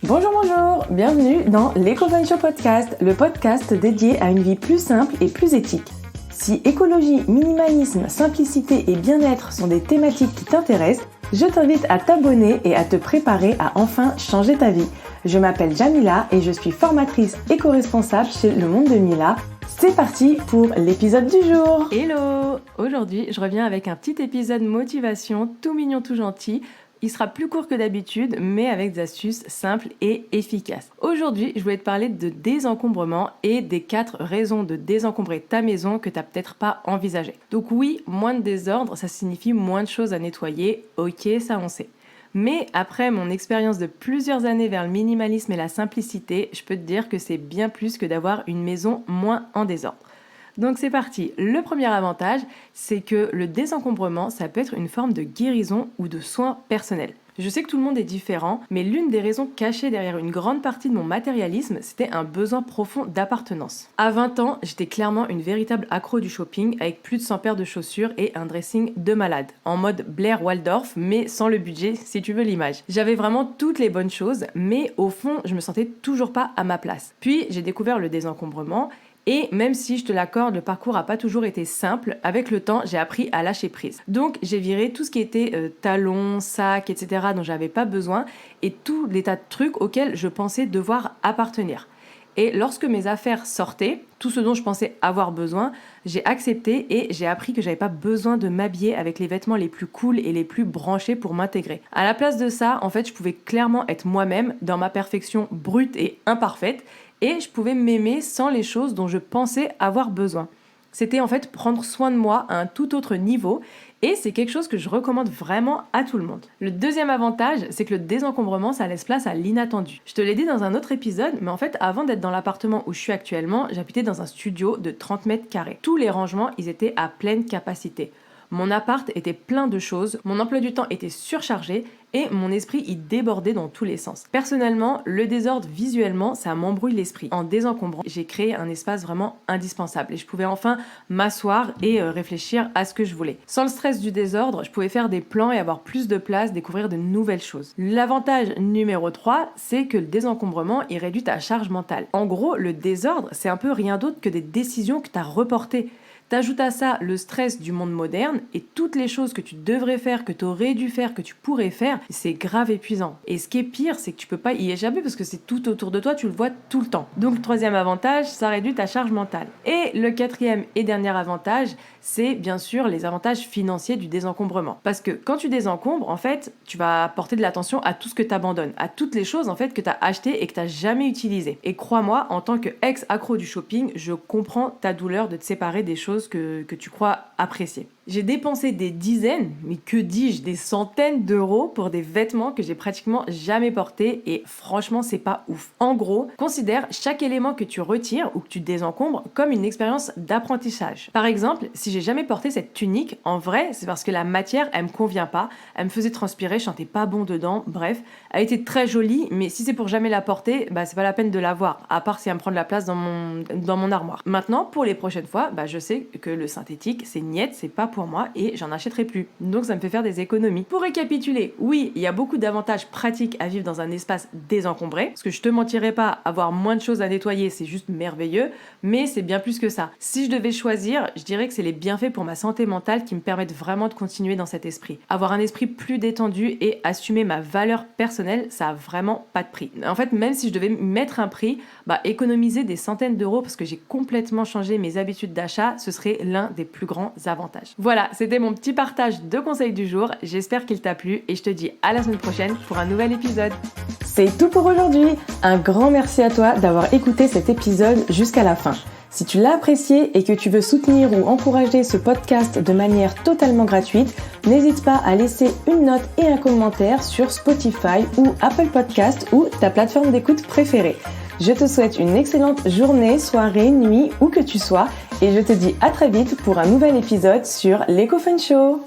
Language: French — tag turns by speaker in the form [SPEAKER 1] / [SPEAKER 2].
[SPEAKER 1] Bonjour, bienvenue dans l'Eco-Fun Show Podcast, le podcast dédié à une vie plus simple et plus éthique. Si écologie, minimalisme, simplicité et bien-être sont des thématiques qui t'intéressent, je t'invite à t'abonner et à te préparer à enfin changer ta vie. Je m'appelle Jamila et je suis formatrice éco-responsable chez Le Monde de Mila. C'est parti pour l'épisode du jour. Hello! Aujourd'hui, je reviens avec un petit épisode motivation, tout mignon, tout gentil. Il sera plus court que d'habitude, mais avec des astuces simples et efficaces. Aujourd'hui, je voulais te parler de désencombrement et des 4 raisons de désencombrer ta maison que tu n'as peut-être pas envisagées. Donc oui, moins de désordre, ça signifie moins de choses à nettoyer. Ok, ça on sait. Mais après mon expérience de plusieurs années vers le minimalisme et la simplicité, je peux te dire que c'est bien plus que d'avoir une maison moins en désordre. Donc c'est parti. Le premier avantage, c'est que le désencombrement, ça peut être une forme de guérison ou de soin personnel. Je sais que tout le monde est différent, mais l'une des raisons cachées derrière une grande partie de mon matérialisme, c'était un besoin profond d'appartenance. À 20 ans, j'étais clairement une véritable accro du shopping avec plus de 100 paires de chaussures et un dressing de malade, en mode Blair Waldorf, mais sans le budget si tu veux l'image. J'avais vraiment toutes les bonnes choses, mais au fond, je me sentais toujours pas à ma place. Puis j'ai découvert le désencombrement. Et même si je te l'accorde, le parcours n'a pas toujours été simple, avec le temps, j'ai appris à lâcher prise. Donc, j'ai viré tout ce qui était talons, sacs, etc. dont j'avais pas besoin et tous les tas de trucs auxquels je pensais devoir appartenir. Et lorsque mes affaires sortaient, tout ce dont je pensais avoir besoin, j'ai accepté et j'ai appris que j'avais pas besoin de m'habiller avec les vêtements les plus cool et les plus branchés pour m'intégrer. À la place de ça, en fait, je pouvais clairement être moi-même dans ma perfection brute et imparfaite. Et je pouvais m'aimer sans les choses dont je pensais avoir besoin. C'était en fait prendre soin de moi à un tout autre niveau et c'est quelque chose que je recommande vraiment à tout le monde. Le deuxième avantage, c'est que le désencombrement, ça laisse place à l'inattendu. Je te l'ai dit dans un autre épisode, mais en fait, avant d'être dans l'appartement où je suis actuellement, j'habitais dans un studio de 30 mètres carrés. Tous les rangements, ils étaient à pleine capacité. Mon appart était plein de choses, mon emploi du temps était surchargé et mon esprit y débordait dans tous les sens. Personnellement, le désordre visuellement, ça m'embrouille l'esprit. En désencombrant, j'ai créé un espace vraiment indispensable et je pouvais enfin m'asseoir et réfléchir à ce que je voulais. Sans le stress du désordre, je pouvais faire des plans et avoir plus de place, découvrir de nouvelles choses. L'avantage numéro 3, c'est que le désencombrement, il réduit ta charge mentale. En gros, le désordre, c'est un peu rien d'autre que des décisions que tu as reportées. T'ajoutes à ça le stress du monde moderne et toutes les choses que tu devrais faire, que tu aurais dû faire, que tu pourrais faire, c'est grave épuisant. Et ce qui est pire, c'est que tu peux pas y échapper parce que c'est tout autour de toi, tu le vois tout le temps. Donc le troisième avantage, ça réduit ta charge mentale. Et le quatrième et dernier avantage, c'est bien sûr les avantages financiers du désencombrement. Parce que quand tu désencombres, en fait, tu vas porter de l'attention à tout ce que tu abandonnes, à toutes les choses en fait que tu as achetées et que tu n'as jamais utilisées. Et crois-moi, en tant qu'ex-accro du shopping, je comprends ta douleur de te séparer des choses que tu crois apprécier. J'ai dépensé des dizaines, mais que dis-je, des centaines d'euros pour des vêtements que j'ai pratiquement jamais portés et franchement, c'est pas ouf. En gros, considère chaque élément que tu retires ou que tu désencombres comme une expérience d'apprentissage. Par exemple, si j'ai jamais porté cette tunique, en vrai, c'est parce que la matière, elle me convient pas, elle me faisait transpirer, je sentais pas bon dedans, bref, elle était très jolie, mais si c'est pour jamais la porter, c'est pas la peine de l'avoir, à part si elle me prend de la place dans mon armoire. Maintenant, pour les prochaines fois, je sais que le synthétique, c'est niette, c'est pas pour moi et j'en achèterai plus. Donc ça me fait faire des économies. Pour récapituler, oui, il y a beaucoup d'avantages pratiques à vivre dans un espace désencombré, parce que je te mentirais pas, avoir moins de choses à nettoyer, c'est juste merveilleux, mais c'est bien plus que ça. Si je devais choisir, je dirais que c'est les bienfaits pour ma santé mentale qui me permettent vraiment de continuer dans cet esprit. Avoir un esprit plus détendu et assumer ma valeur personnelle, ça a vraiment pas de prix. En fait, même si je devais mettre un prix, économiser des centaines d'euros parce que j'ai complètement changé mes habitudes d'achat, ce serait l'un des plus grands avantages. Voilà, c'était mon petit partage de conseils du jour. J'espère qu'il t'a plu et je te dis à la semaine prochaine pour un nouvel épisode. C'est tout pour aujourd'hui. Un grand merci à toi d'avoir écouté cet épisode jusqu'à la fin. Si tu l'as apprécié et que tu veux soutenir ou encourager ce podcast de manière totalement gratuite, n'hésite pas à laisser une note et un commentaire sur Spotify ou Apple Podcast ou ta plateforme d'écoute préférée. Je te souhaite une excellente journée, soirée, nuit, où que tu sois et je te dis à très vite pour un nouvel épisode sur l'Eco-Fun Show.